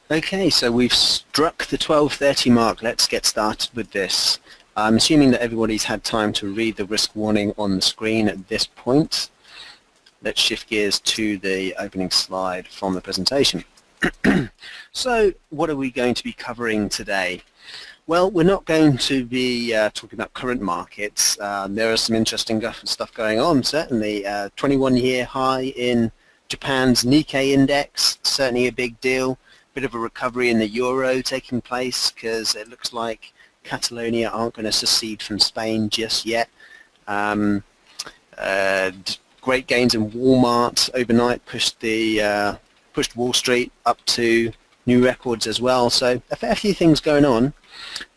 Okay, so we've struck the 12:30 mark. Let's get started with this. I'm assuming that everybody's had time to read the risk warning on the screen at this point. Let's shift gears to the opening slide from the presentation. So what are we going to be covering today? Well, we're not going to be talking about current markets. There is some interesting stuff going on, certainly. 21-year high in Japan's Nikkei index, certainly a big deal. Bit of a recovery in the euro taking place because it looks like Catalonia aren't going to secede from Spain just yet. Great gains in Walmart overnight pushed Wall Street up to new records as well. So a fair few things going on.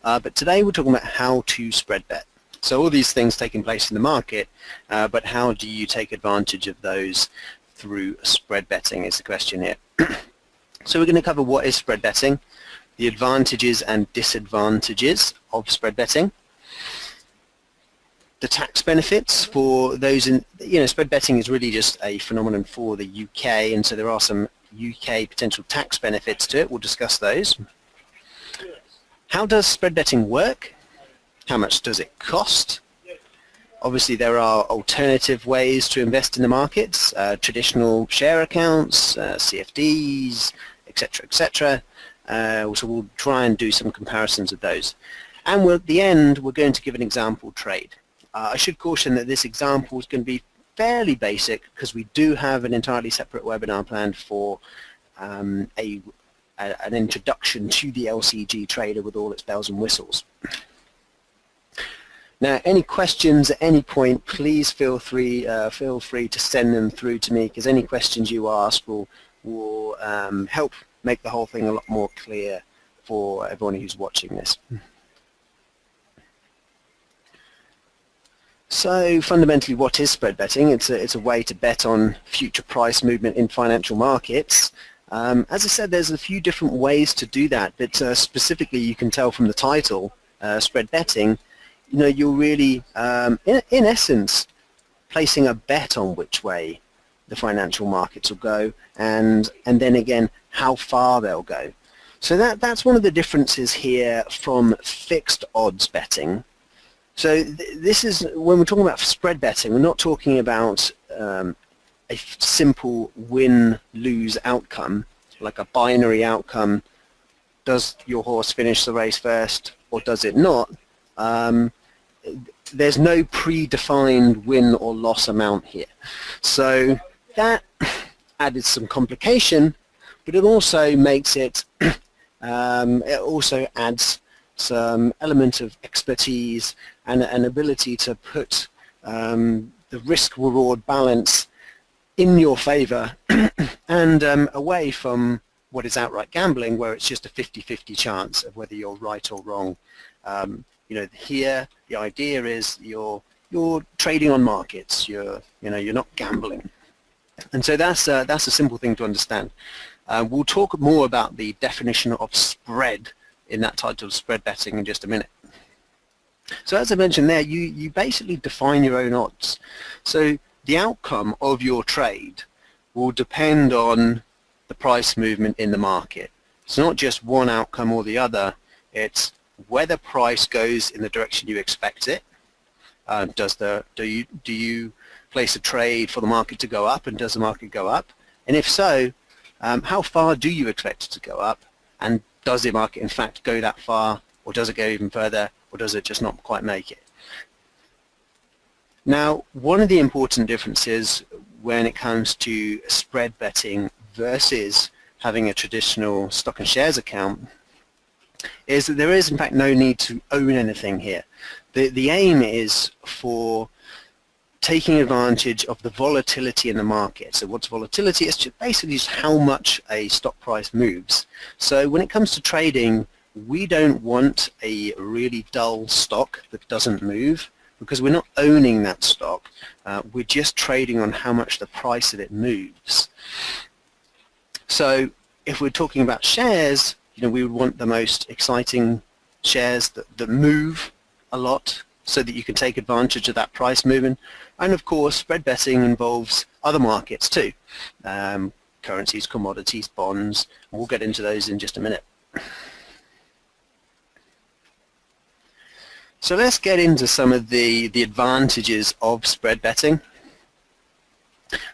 But today we're talking about how to spread bet. So all these things taking place in the market, but how do you take advantage of those through spread betting is the question here. So we're going to cover what is spread betting, the advantages and disadvantages of spread betting, the tax benefits for those in, spread betting is really just a phenomenon for the UK, and so there are some UK potential tax benefits to it. We'll discuss those. How does spread betting work? How much does it cost? Obviously there are alternative ways to invest in the markets, traditional share accounts, CFDs, etc., etc. So we'll try and do some comparisons of those. And at the end we're going to give an example trade. I should caution that this example is going to be fairly basic because we do have an entirely separate webinar planned for an introduction to the LCG trader with all its bells and whistles. Now, any questions at any point, please feel free to send them through to me, because any questions you ask will help make the whole thing a lot more clear for everyone who's watching this. So fundamentally, what is spread betting? It's a way to bet on future price movement in financial markets. As I said, there's a few different ways to do that, but specifically you can tell from the title, spread betting, you're really, in essence, placing a bet on which way the financial markets will go, and then again, how far they'll go. So that's one of the differences here from fixed odds betting. So this is, when we're talking about spread betting, we're not talking about a simple win-lose outcome, like a binary outcome. Does your horse finish the race first or does it not? There's no predefined win or loss amount here. So that added some complication, but it also makes it, it also adds some element of expertise and an ability to put the risk-reward balance in your favor and away from what is outright gambling, where it's just a 50-50 chance of whether you're right or wrong. Here the idea is you're trading on markets. You're not gambling, and so that's a simple thing to understand. We'll talk more about the definition of spread in that title of spread betting in just a minute. So as I mentioned there, you basically define your own odds. So the outcome of your trade will depend on the price movement in the market. It's not just one outcome or the other. It's whether price goes in the direction you expect it. Do you place a trade for the market to go up, and does the market go up? And if so, how far do you expect it to go up? And does the market in fact go that far, or does it go even further, or does it just not quite make it? Now, one of the important differences when it comes to spread betting versus having a traditional stock and shares account is that there is in fact no need to own anything here. The aim is for taking advantage of the volatility in the market. So what's volatility? It's basically just how much a stock price moves. So when it comes to trading, we don't want a really dull stock that doesn't move, because we're not owning that stock. We're just trading on how much the price of it moves. So if we're talking about shares, we would want the most exciting shares that move a lot, so that you can take advantage of that price movement. And of course, spread betting involves other markets too. currencies, commodities, bonds. We'll get into those in just a minute. So let's get into some of the advantages of spread betting.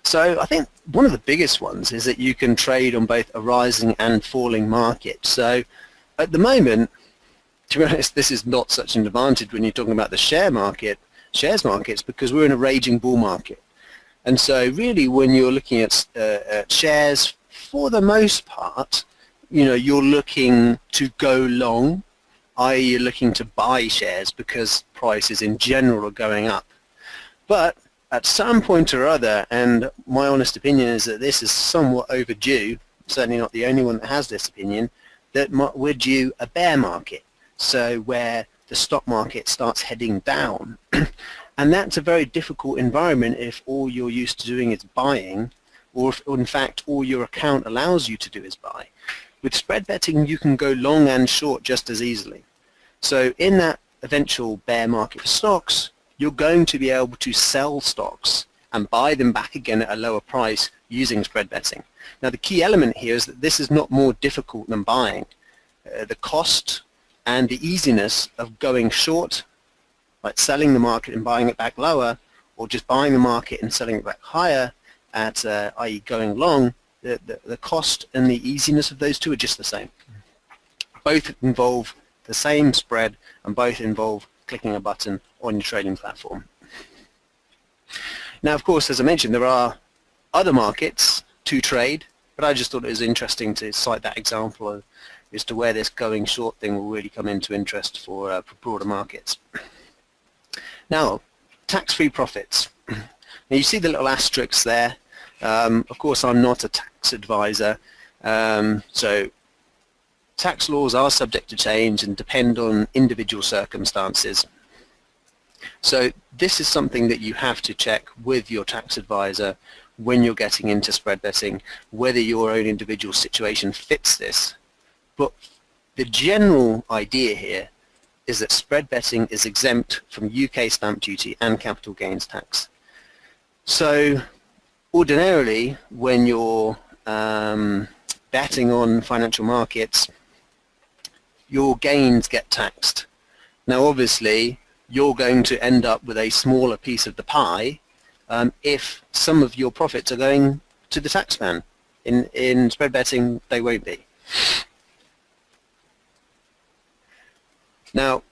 So I think one of the biggest ones is that you can trade on both a rising and falling market. So at the moment, to be honest, this is not such an advantage when you're talking about the shares markets, because we're in a raging bull market. And so really when you're looking at shares, for the most part, you're looking to go long, i.e. you're looking to buy shares because prices in general are going up. But at some point or other, and my honest opinion is that this is somewhat overdue, certainly not the only one that has this opinion, that we're due a bear market, so where the stock market starts heading down. And that's a very difficult environment if all you're used to doing is buying, or if in fact all your account allows you to do is buy. With spread betting, you can go long and short just as easily. So in that eventual bear market for stocks, you're going to be able to sell stocks and buy them back again at a lower price using spread betting. Now the key element here is that this is not more difficult than buying. The cost and the easiness of going short, like selling the market and buying it back lower, or just buying the market and selling it back higher, at i.e. going long, the cost and the easiness of those two are just the same. Both involve the same spread and both involve clicking a button on your trading platform. Now of course, as I mentioned, there are other markets to trade, but I just thought it was interesting to cite that example as to where this going short thing will really come into interest for broader markets. Now, tax-free profits. Now you see the little asterisks there. Of course, I'm not a tax advisor, so tax laws are subject to change and depend on individual circumstances. So this is something that you have to check with your tax advisor when you're getting into spread betting, whether your own individual situation fits this. But the general idea here is that spread betting is exempt from UK stamp duty and capital gains tax. So ordinarily, when you're betting on financial markets, your gains get taxed. Now obviously, you're going to end up with a smaller piece of the pie if some of your profits are going to the tax man. In spread betting, they won't be. Now,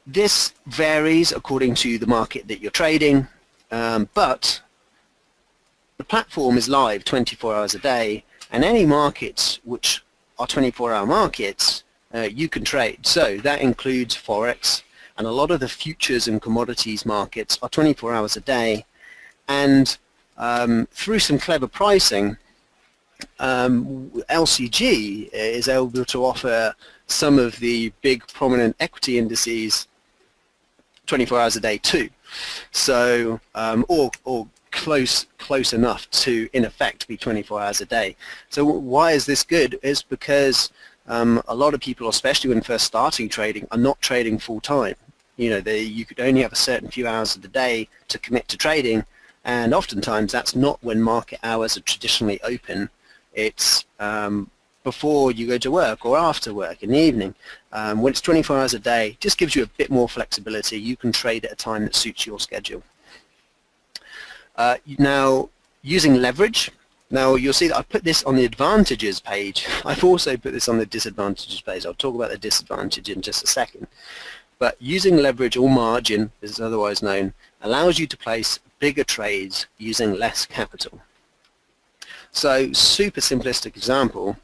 this varies according to the market that you're trading, but the platform is live 24 hours a day, and any markets which are 24-hour markets, you can trade. So that includes Forex, and a lot of the futures and commodities markets are 24 hours a day, and through some clever pricing, LCG is able to offer some of the big prominent equity indices 24 hours a day too. So, or close enough to, in effect, be 24 hours a day. So why is this good? It's because a lot of people, especially when first starting trading, are not trading full time. You could only have a certain few hours of the day to commit to trading, and oftentimes that's not when market hours are traditionally open. It's before you go to work or after work in the evening. When it's 24 hours a day, just gives you a bit more flexibility. You can trade at a time that suits your schedule. Now, using leverage. Now, you'll see that I put this on the advantages page. I've also put this on the disadvantages page. I'll talk about the disadvantage in just a second. But using leverage or margin, as it's otherwise known, allows you to place bigger trades using less capital. So, super simplistic example,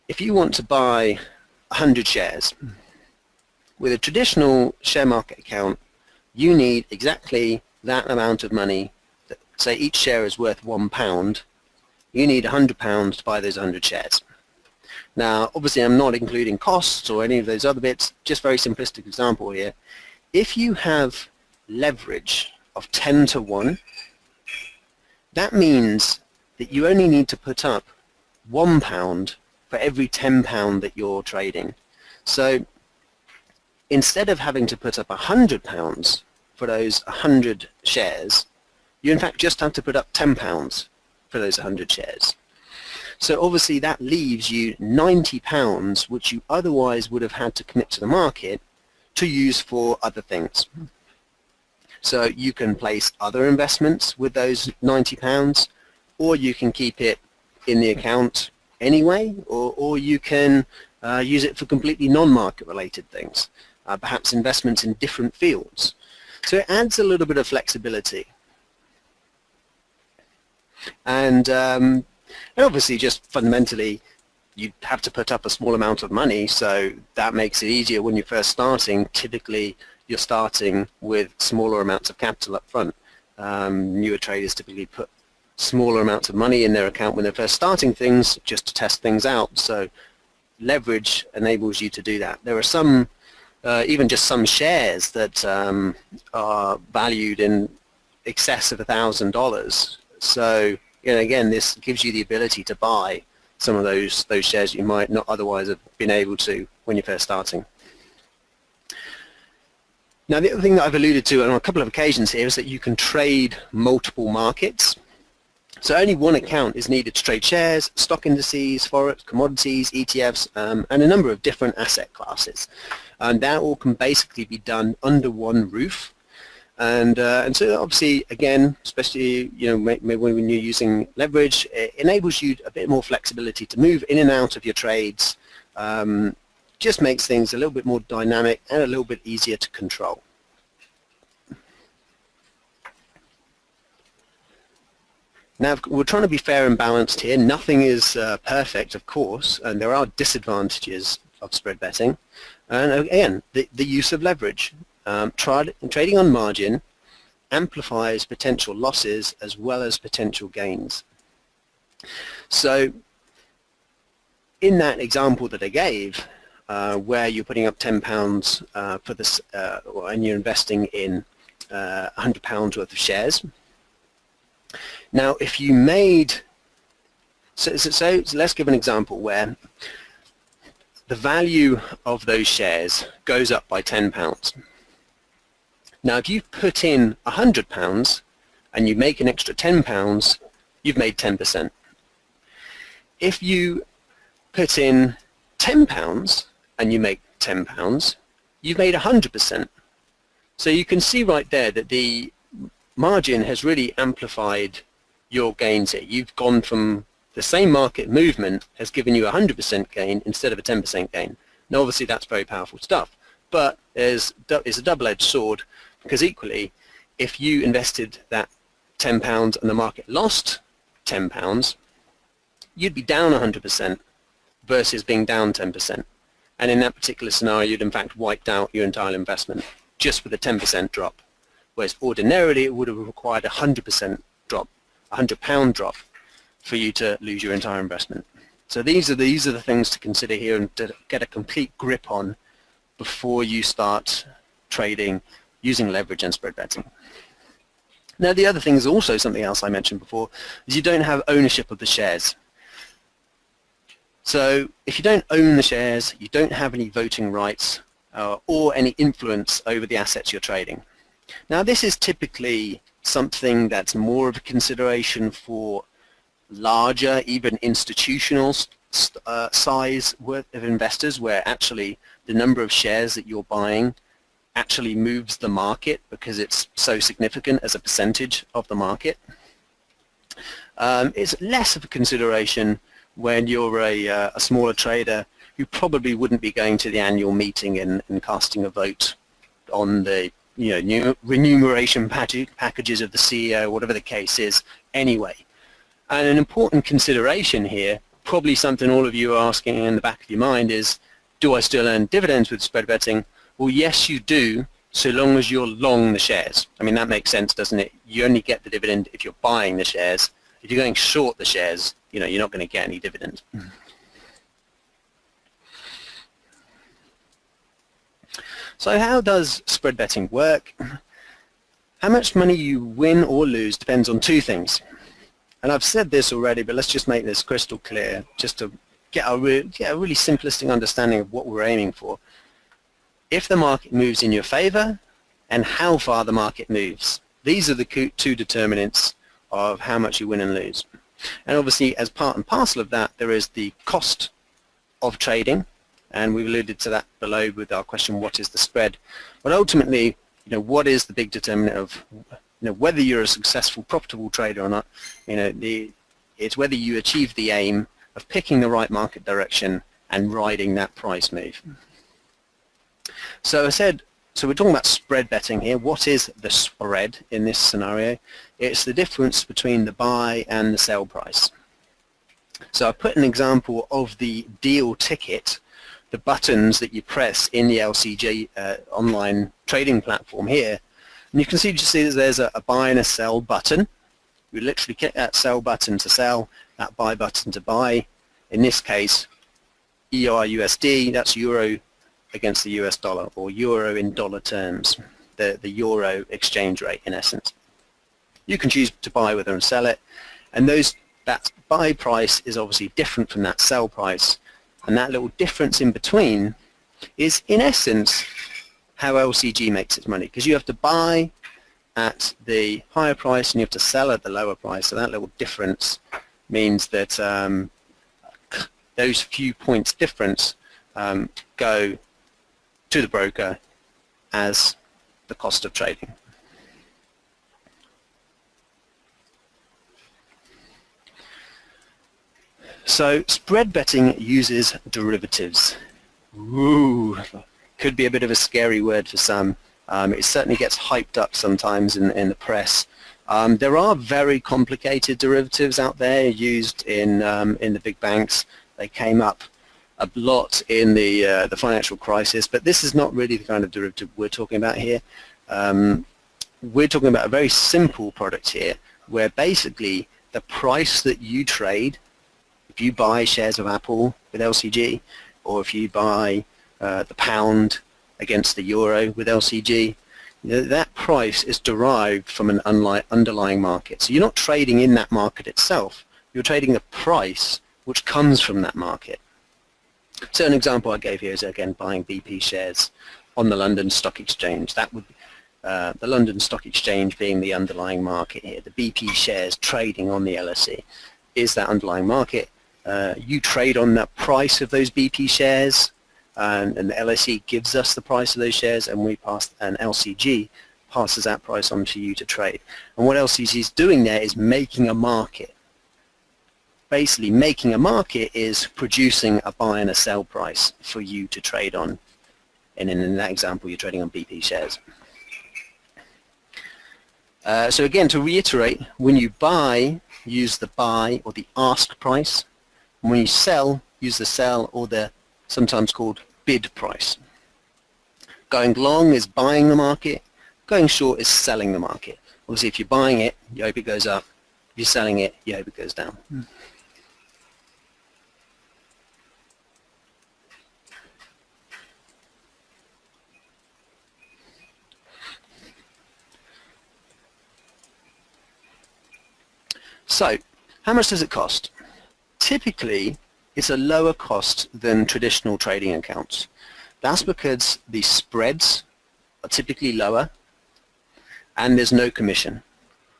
if you want to buy 100 shares, with a traditional share market account, you need exactly that amount of money. Say each share is worth £1, you need £100 to buy those 100 shares. Now, obviously I'm not including costs or any of those other bits, just very simplistic example here. If you have leverage of 10 to 1, that means that you only need to put up £1 for every £10 that you're trading. So instead of having to put up £100 for those 100 shares, You in fact just have to put up £10 for those 100 shares. So obviously that leaves you £90, which you otherwise would have had to commit to the market to use for other things. So you can place other investments with those £90, or you can keep it in the account anyway, or you can use it for completely non-market related things, perhaps investments in different fields. So it adds a little bit of flexibility. And obviously just fundamentally you have to put up a small amount of money, so that makes it easier when you're first starting. Typically you're starting with smaller amounts of capital up front. Newer traders typically put smaller amounts of money in their account when they're first starting things just to test things out. So leverage enables you to do that. There are some, even just some shares that are valued in excess of $1,000. So again, this gives you the ability to buy some of those shares you might not otherwise have been able to when you're first starting. Now the other thing that I've alluded to on a couple of occasions here is that you can trade multiple markets. So only one account is needed to trade shares, stock indices, forex, commodities, ETFs, and a number of different asset classes. And that all can basically be done under one roof. And so obviously, again, especially maybe when you're using leverage, it enables you a bit more flexibility to move in and out of your trades. Just makes things a little bit more dynamic and a little bit easier to control. Now, we're trying to be fair and balanced here. Nothing is perfect, of course, and there are disadvantages of spread betting. And again, the use of leverage. Trading on margin amplifies potential losses as well as potential gains. So in that example that I gave, where you're putting up £10 for this, and you're investing in £100 worth of shares. Now, if you made, so let's give an example where the value of those shares goes up by £10. Now, if you put in £100 and you make an extra £10, you've made 10%. If you put in £10 and you make £10, you've made 100%. So you can see right there that the margin has really amplified your gains here. You've gone from the same market movement has given you a 100% gain instead of a 10% gain. Now obviously that's very powerful stuff, but it's a double-edged sword, because equally if you invested that £10 and the market lost £10, you'd be down 100% versus being down 10%. And in that particular scenario, you'd in fact wiped out your entire investment just with a 10% drop, whereas ordinarily it would have required a 100% drop, a £100 drop for you to lose your entire investment. So these are the things to consider here and to get a complete grip on before you start trading using leverage and spread betting. Now the other thing is also something else I mentioned before, is you don't have ownership of the shares. So if you don't own the shares, you don't have any voting rights or any influence over the assets you're trading. Now this is typically something that's more of a consideration for larger, even institutional size worth of investors, where actually the number of shares that you're buying actually moves the market because it's so significant as a percentage of the market. It's less of a consideration when you're a smaller trader who probably wouldn't be going to the annual meeting and casting a vote on the new remuneration packages of the CEO, whatever the case is anyway. And an important consideration here, probably something all of you are asking in the back of your mind, is, do I still earn dividends with spread betting? Well, yes, you do, so long as you're long the shares. I mean, that makes sense, doesn't it? You only get the dividend if you're buying the shares. If you're going short the shares, you're not going to get any dividend. So how does spread betting work? How much money you win or lose depends on two things. And I've said this already, but let's just make this crystal clear, just to get a really simplistic understanding of what we're aiming for. If the market moves in your favor, and how far the market moves. These are the two determinants of how much you win and lose. And obviously, as part and parcel of that, there is the cost of trading, and we've alluded to that below with our question, what is the spread? But ultimately, what is the big determinant of whether you're a successful, profitable trader or not? It's whether you achieve the aim of picking the right market direction and riding that price move. So we're talking about spread betting here. What is the spread in this scenario? It's the difference between the buy and the sell price. So I put an example of the deal ticket, the buttons that you press in the LCG online trading platform here. And you can see that there's a buy and a sell button. We literally click that sell button to sell, that buy button to buy. In this case, EURUSD, that's euro against the US dollar, or euro in dollar terms, the euro exchange rate in essence. You can choose to buy whether and sell it, and that buy price is obviously different from that sell price, and that little difference in between is in essence how LCG makes its money, because you have to buy at the higher price and you have to sell at the lower price, so that little difference means that those few points difference go to the broker as the cost of trading. So spread betting uses derivatives. Ooh, could be a bit of a scary word for some. It certainly gets hyped up sometimes in the press. There are very complicated derivatives out there used in the big banks. They came up a lot in the financial crisis, but this is not really the kind of derivative we're talking about here. We're talking about a very simple product here, where basically the price that you trade, if you buy shares of Apple with LCG, or if you buy the pound against the euro with LCG, that price is derived from an underlying market. So you're not trading in that market itself, you're trading the price which comes from that market. So an example I gave here is, again, buying BP shares on the London Stock Exchange. That would the London Stock Exchange being the underlying market here. The BP shares trading on the LSE is that underlying market. You trade on the price of those BP shares, and the LSE gives us the price of those shares, and LCG passes that price on to you to trade. And what LCG is doing there is making a market. Basically, making a market is producing a buy and a sell price for you to trade on. And in that example, you're trading on BP shares. So again, to reiterate, when you buy, use the buy or the ask price. And when you sell, use the sell or the sometimes called bid price. Going long is buying the market. Going short is selling the market. Obviously, if you're buying it, you hope it goes up. If you're selling it, you hope it goes down. So, how much does it cost? Typically, it's a lower cost than traditional trading accounts. That's because the spreads are typically lower and there's no commission.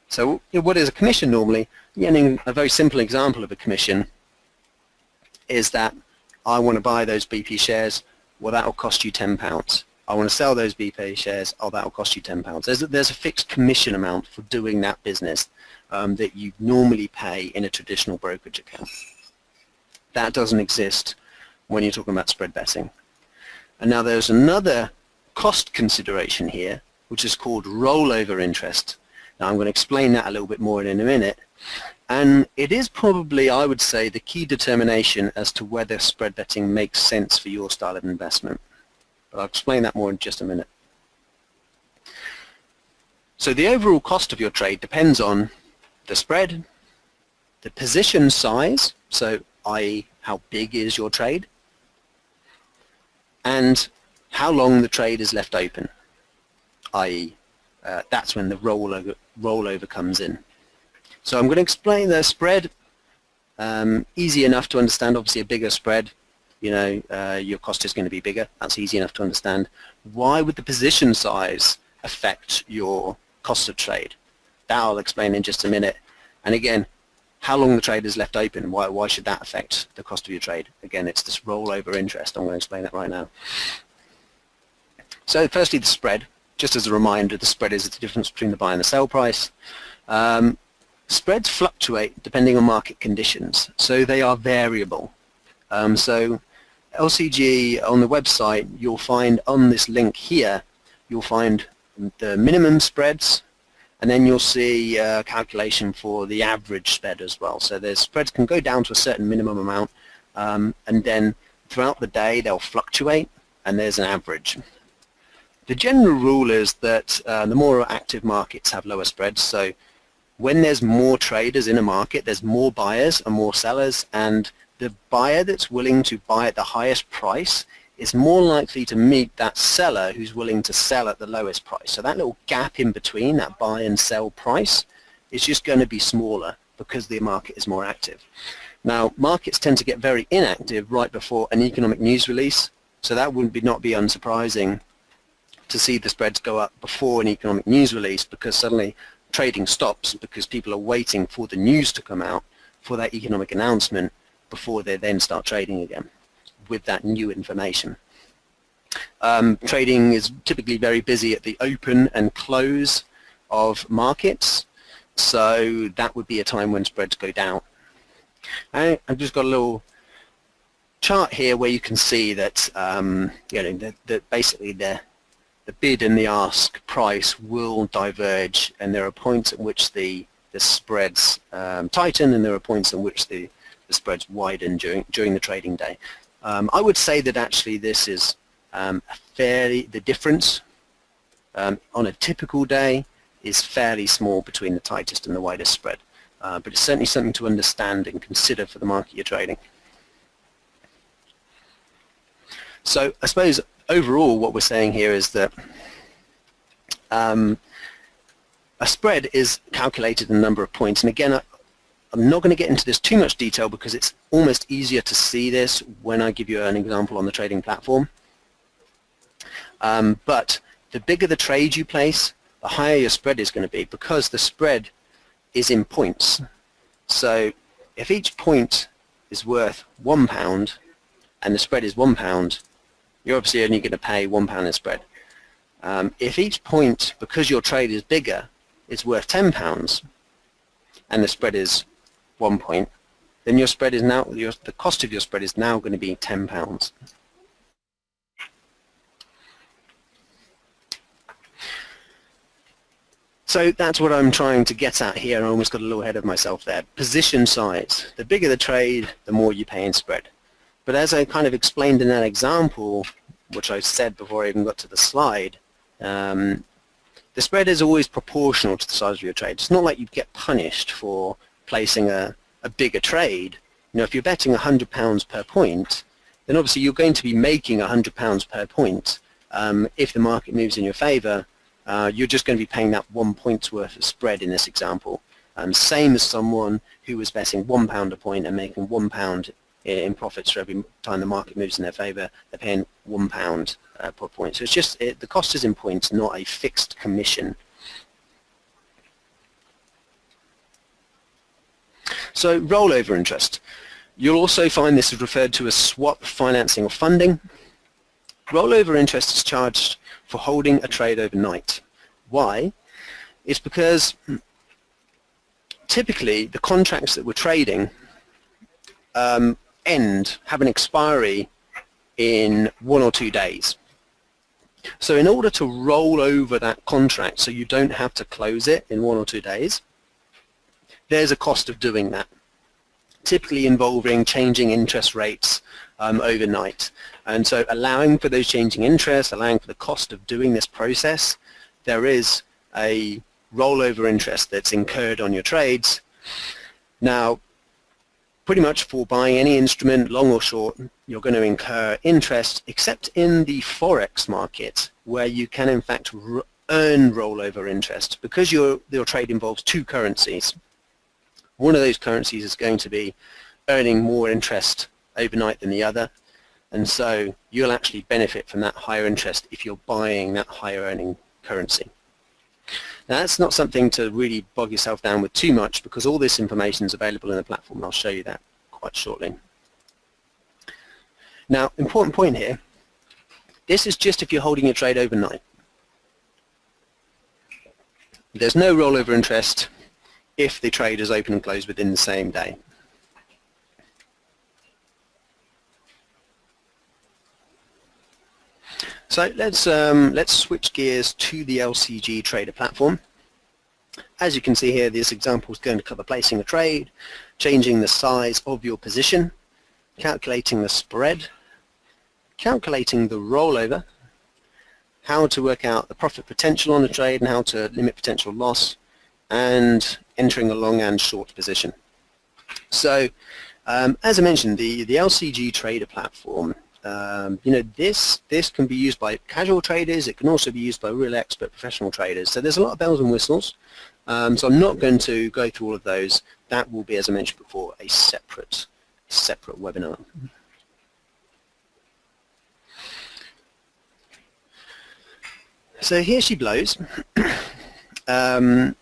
So what is a commission normally? A very simple example of a commission is that I want to buy those BP shares, well, that will cost you £10. I want to sell those BP shares, oh, that will cost you £10. There's a fixed commission amount for doing that business that you normally pay in a traditional brokerage account. That doesn't exist when you're talking about spread betting. And now there's another cost consideration here, which is called rollover interest. Now I'm going to explain that a little bit more in a minute. And it is probably, I would say, the key determination as to whether spread betting makes sense for your style of investment. But I'll explain that more in just a minute. So the overall cost of your trade depends on the spread, the position size, so i.e. how big is your trade, and how long the trade is left open, i.e. That's when the rollover comes in. So I'm going to explain the spread, easy enough to understand. Obviously a bigger spread, your cost is going to be bigger. That's easy enough to understand. Why would the position size affect your cost of trade. That I'll explain in just a minute. And again, how long the trade is left open, why should that affect the cost of your trade? Again, it's this rollover interest. I'm going to explain that right now. So firstly, the spread. Just as a reminder, the spread is the difference between the buy and the sell price. Spreads fluctuate depending on market conditions, so they are variable. So LCG on the website, you'll find on this link here, you'll find the minimum spreads, and then you'll see a calculation for the average spread as well. So the spreads can go down to a certain minimum amount, and then throughout the day they'll fluctuate, and there's an average. The general rule is that the more active markets have lower spreads. So when there's more traders in a market, there's more buyers and more sellers, and the buyer that's willing to buy at the highest price is more likely to meet that seller who's willing to sell at the lowest price. So that little gap in between, that buy and sell price, is just going to be smaller because the market is more active. Now, markets tend to get very inactive right before an economic news release, so that would not be unsurprising to see the spreads go up before an economic news release, because suddenly trading stops because people are waiting for the news to come out for that economic announcement before they then start trading again with that new information. Trading is typically very busy at the open and close of markets, so that would be a time when spreads go down. I've just got a little chart here where you can see that that basically the bid and the ask price will diverge, and there are points at which the spreads tighten, and there are points at which the spreads widen during the trading day. I would say that actually this is the difference on a typical day is fairly small between the tightest and the widest spread, but it's certainly something to understand and consider for the market you're trading. So I suppose overall what we're saying here is that a spread is calculated in a number of points, and again I'm not going to get into this too much detail because it's almost easier to see this when I give you an example on the trading platform. But the bigger the trade you place, the higher your spread is going to be, because the spread is in points. So if each point is worth £1 and the spread is £1, you're obviously only going to pay £1 in spread. If each point, because your trade is bigger, is worth £10 and the spread is 1 point, then your spread is now, the cost of your spread is now going to be £10. So that's what I'm trying to get at here. I almost got a little ahead of myself there. Position size. The bigger the trade, the more you pay in spread. But as I kind of explained in that example, which I said before I even got to the slide, the spread is always proportional to the size of your trade. It's not like you get punished for placing a bigger trade. You know, if you're betting £100 per point, then obviously you're going to be making £100 per point. If the market moves in your favor, you're just going to be paying that 1 point's worth of spread in this example. Same as someone who was betting £1 a point and making £1 in profits for every time the market moves in their favor. They're paying £1 per point. So it's just the cost is in points, not a fixed commission. So rollover interest. You'll also find this is referred to as swap financing or funding. Rollover interest is charged for holding a trade overnight. Why? It's because typically the contracts that we're trading have an expiry in 1 or 2 days. So in order to roll over that contract so you don't have to close it in 1 or 2 days, there's a cost of doing that, typically involving changing interest rates overnight. And so allowing for those changing interests, allowing for the cost of doing this process, there is a rollover interest that's incurred on your trades. Now, pretty much for buying any instrument, long or short, you're going to incur interest, except in the Forex market, where you can in fact earn rollover interest, because your trade involves 2 currencies. One of those currencies is going to be earning more interest overnight than the other, and so you'll actually benefit from that higher interest if you're buying that higher earning currency. Now, that's not something to really bog yourself down with too much, because all this information is available in the platform, and I'll show you that quite shortly. Now, important point here, this is just if you're holding your trade overnight. There's no rollover interest if the trade is open and closed within the same day. So let's switch gears to the LCG Trader platform. As you can see here, this example is going to cover placing a trade, changing the size of your position, calculating the spread, calculating the rollover, how to work out the profit potential on a trade and how to limit potential loss, and entering a long and short position. So as I mentioned, the LCG Trader platform, this can be used by casual traders. It can also be used by real expert professional traders. So there's a lot of bells and whistles. So I'm not going to go through all of those. That will be, as I mentioned before, a separate webinar. So here she blows. Can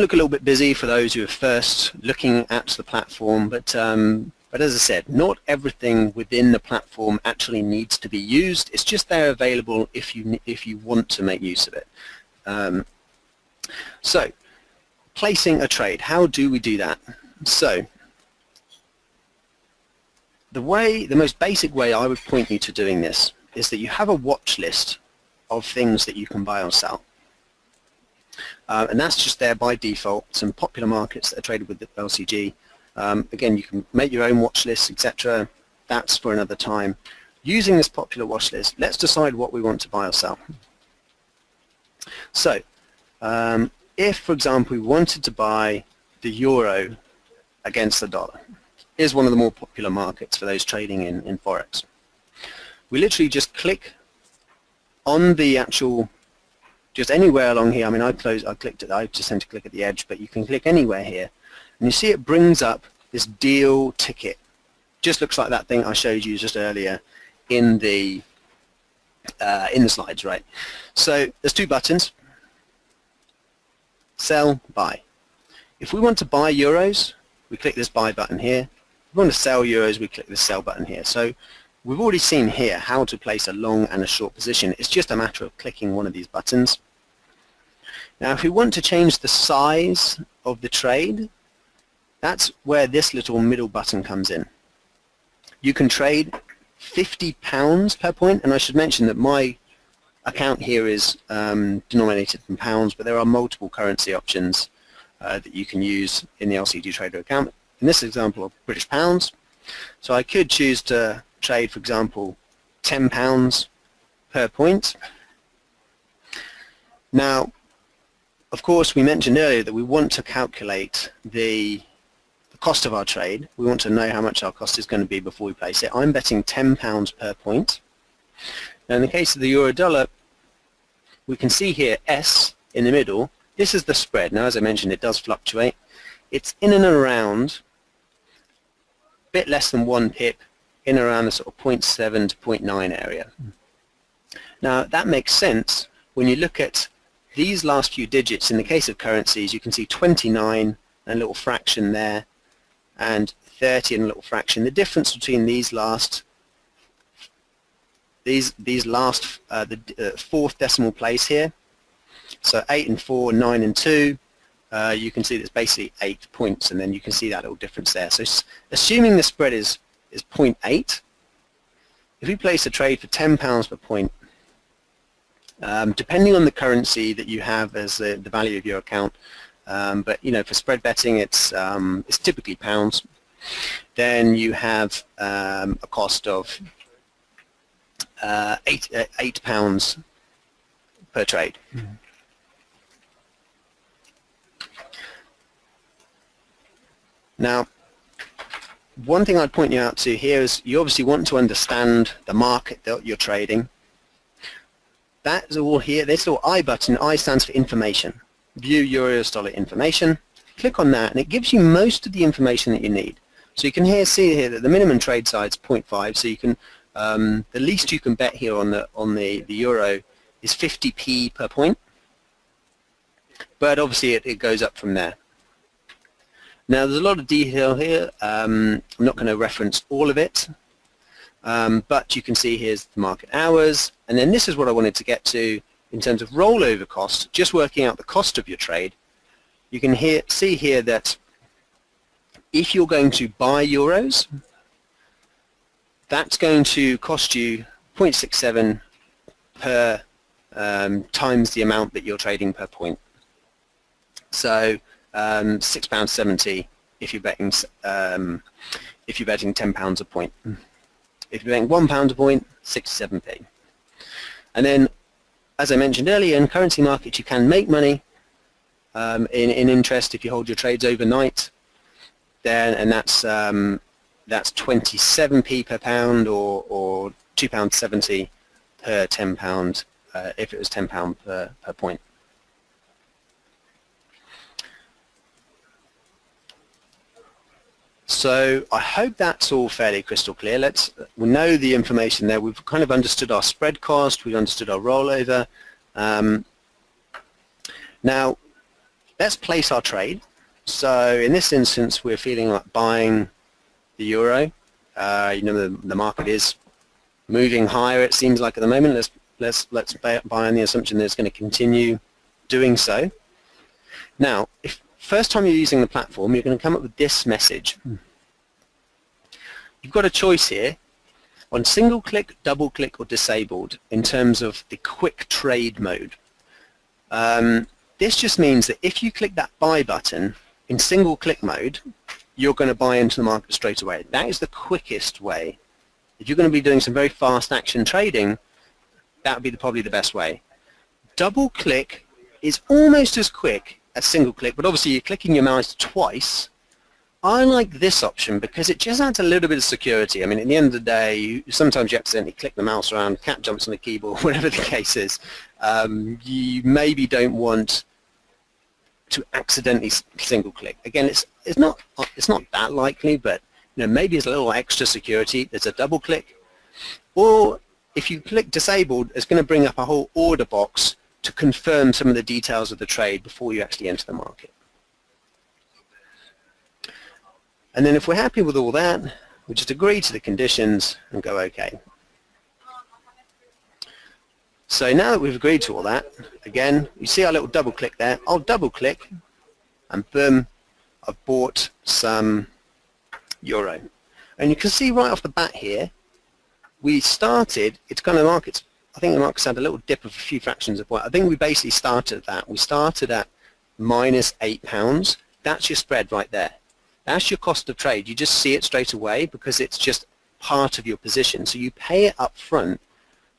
look a little bit busy for those who are first looking at the platform, but as I said, not everything within the platform actually needs to be used. It's just there available if you want to make use of it. So, placing a trade, how do we do that? So, the most basic way I would point you to doing this is that you have a watch list of things that you can buy or sell. And that's just there by default. Some popular markets that are traded with the LCG. Again, you can make your own watch lists, etc. That's for another time. Using this popular watch list, let's decide what we want to buy or sell. So, if, for example, we wanted to buy the euro against the dollar, is one of the more popular markets for those trading in Forex. We literally just click on the actual, just anywhere along here. I mean, I clicked it, I just tend to click at the edge, but you can click anywhere here. And you see it brings up this deal ticket. Just looks like that thing I showed you just earlier in the slides, right? So there's two buttons, sell, buy. If we want to buy euros, we click this buy button here. If we want to sell euros, we click this sell button here. So we've already seen here how to place a long and a short position. It's just a matter of clicking one of these buttons. Now, if we want to change the size of the trade, that's where this little middle button comes in. You can trade £50 per point, and I should mention that my account here is denominated in pounds, but there are multiple currency options that you can use in the LCG Trader account. In this example of British pounds, so I could choose to trade, for example, £10 per point. Now, of course, we mentioned earlier that we want to calculate the cost of our trade. We want to know how much our cost is going to be before we place it. I'm betting £10 per point. Now, in the case of the euro dollar, we can see here S in the middle. This is the spread. Now, as I mentioned, it does fluctuate. It's in and around a bit less than 1 pip, in around the sort of 0.7 to 0.9 area. Now, that makes sense when you look at these last few digits. In the case of currencies, you can see 29 and a little fraction there, and 30 and a little fraction. The difference between these last, the fourth decimal place here, so 8 and 4, 9 and 2, you can see that's basically 8 points, and then you can see that little difference there. So assuming the spread is 0.8, if we place a trade for £10 per point, depending on the currency that you have as the value of your account, but for spread betting it's typically pounds, then you have a cost of £8 per trade. Mm-hmm. Now, one thing I'd point you out to here is you obviously want to understand the market that you're trading. That's all here. This little I button, I stands for information. View Euros dollar information. Click on that and it gives you most of the information that you need. So you can see here that the minimum trade size is 0.5, so you can the least you can bet here on the euro is 50p per point. but obviously it goes up from there. Now there's a lot of detail here. I'm not going to reference all of it, but you can see here's the market hours, and then this is what I wanted to get to in terms of rollover cost, just working out the cost of your trade. You can see here that if you're going to buy euros, that's going to cost you 0.67 per times the amount that you're trading per point. So £6.70 if you're betting £10 a point. If you're betting £1 a point, 67p. And then, as I mentioned earlier, in currency markets you can make money in interest if you hold your trades overnight. Then, and that's 27p per pound, or £2.70 per £10 if it was £10 per point. So I hope that's all fairly crystal clear. We know the information there. We've kind of understood our spread cost. We've understood our rollover. Now, let's place our trade. So in this instance, we're feeling like buying the euro. You know, the market is moving higher, it seems like, at the moment. Let's buy on the assumption that it's going to continue doing so. Now, if first time you're using the platform, you're going to come up with this message. You've got a choice here on single click, double click, or disabled in terms of the quick trade mode. This just means that if you click that buy button in single click mode, you're going to buy into the market straight away. That is the quickest way. If you're going to be doing some very fast action trading, that would be probably the best way. Double click is almost as quick as single click, but obviously you're clicking your mouse twice. I like this option because it just adds a little bit of security. I mean, at the end of the day, sometimes you accidentally click the mouse around, cat jumps on the keyboard, whatever the case is. You maybe don't want to accidentally single click. Again, it's not that likely, but you know, maybe it's a little extra security. There's a double click, or if you click disabled, it's going to bring up a whole order box to confirm some of the details of the trade before you actually enter the market. And then if we're happy with all that, we just agree to the conditions and go OK. So now that we've agreed to all that, again, you see our little double click there. I'll double click and boom, I've bought some euro. And you can see right off the bat here, we started, it's kind of markets, I think the market's had a little dip of a few fractions of a point. I think we basically started at that. We started at -£8. That's your spread right there. That's your cost of trade. You just see it straight away because it's just part of your position. So you pay it up front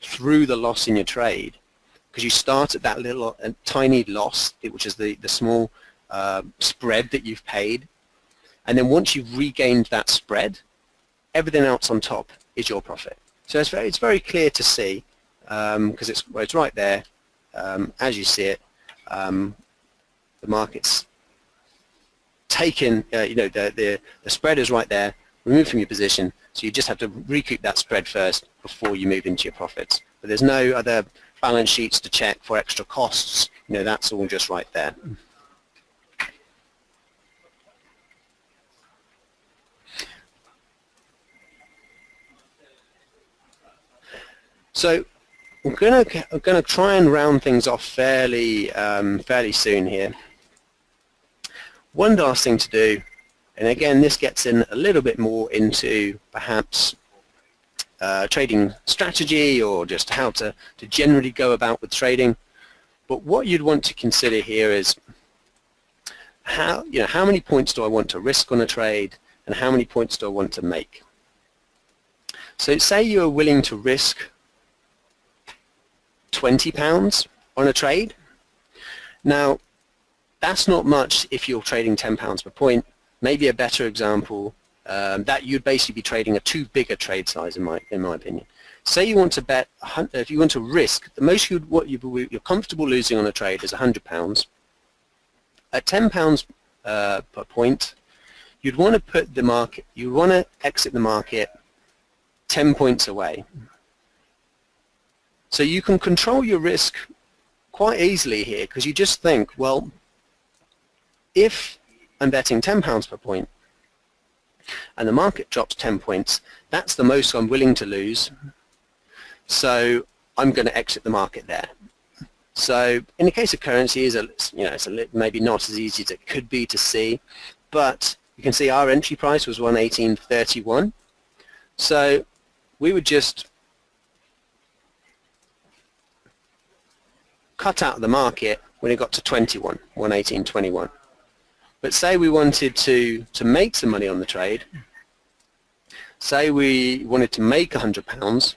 through the loss in your trade because you start at that little tiny loss, which is the small spread that you've paid. And then once you've regained that spread, everything else on top is your profit. So it's very clear to see because it's right there as you see it. The market's taken, you know, the spread is right there, removed from your position, so you just have to recoup that spread first before you move into your profits. But there's no other balance sheets to check for extra costs, you know, that's all just right there. So we're going to try and round things off fairly soon here. One last thing to do, and again this gets in a little bit more into perhaps trading strategy or just how to generally go about with trading. But what you'd want to consider here is how many points do I want to risk on a trade and how many points do I want to make. So say you're willing to risk £20 on a trade. Now that's not much if you're trading £10 per point. Maybe a better example, that you'd basically be trading a too big a trade size in my opinion. Say you want to bet, if you want to risk, the most you're comfortable losing on a trade is £100. At £10 per point, you'd want to put the market, you want to exit the market 10 points away. So you can control your risk quite easily here, because you just think, well, if I'm betting £10 per point and the market drops 10 points, that's the most I'm willing to lose, so I'm going to exit the market there. So in the case of currency, it's maybe not as easy as it could be to see, but you can see our entry price was 118.31. So we would just cut out the market when it got to 118.21. But say we wanted to make some money on the trade, say we wanted to make £100,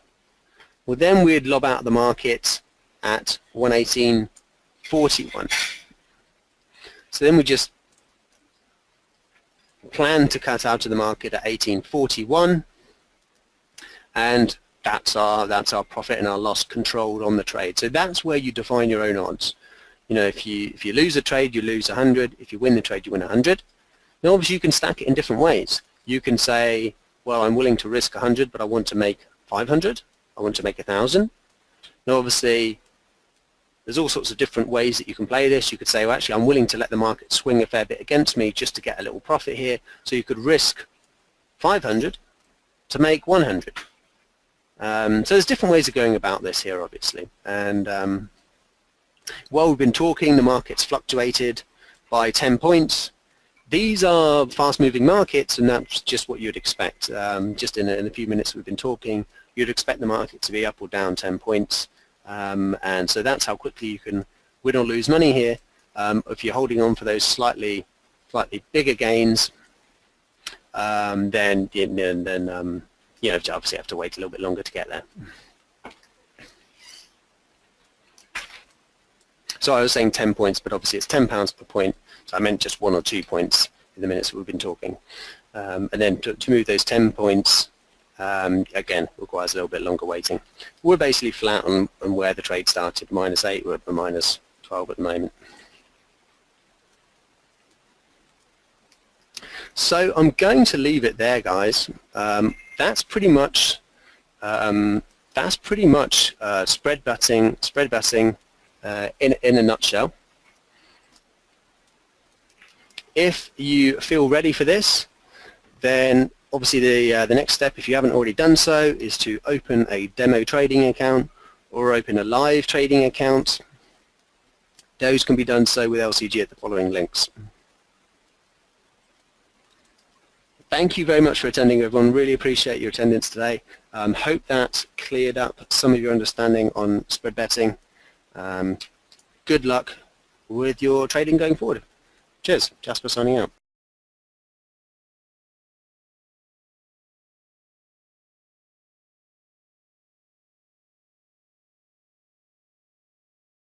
well then we'd lob out the market at 118.41. So then we just plan to cut out of the market at 18.41, and that's our profit and our loss controlled on the trade. So that's where you define your own odds. You know, if you lose a trade, you lose 100. If you win the trade, you win 100. Now obviously you can stack it in different ways. You can say, well, I'm willing to risk 100, but I want to make 500. I want to make 1,000. Now obviously there's all sorts of different ways that you can play this. You could say, well, actually I'm willing to let the market swing a fair bit against me just to get a little profit here. So you could risk 500 to make 100. So there's different ways of going about this here, obviously. And while we've been talking, the market's fluctuated by 10 points. These are fast-moving markets, and that's just what you'd expect. Just in a few minutes we've been talking, you'd expect the market to be up or down 10 points. And so that's how quickly you can win or lose money here. If you're holding on for those slightly bigger gains, then you obviously have to wait a little bit longer to get there. So I was saying 10 points, but obviously it's £10 per point. So I meant just 1 or 2 points in the minutes that we've been talking. And then to move those 10 points, again, requires a little bit longer waiting. We're basically flat on where the trade started, -8, we're at -12 at the moment. So I'm going to leave it there, guys. That's pretty much spread betting in a nutshell. If you feel ready for this, then obviously the next step, if you haven't already done so, is to open a demo trading account or open a live trading account. Those can be done so with LCG at the following links. Thank you very much for attending, everyone. Really appreciate your attendance today. Hope that cleared up some of your understanding on spread betting. Good luck with your trading going forward. Cheers. Jasper signing out.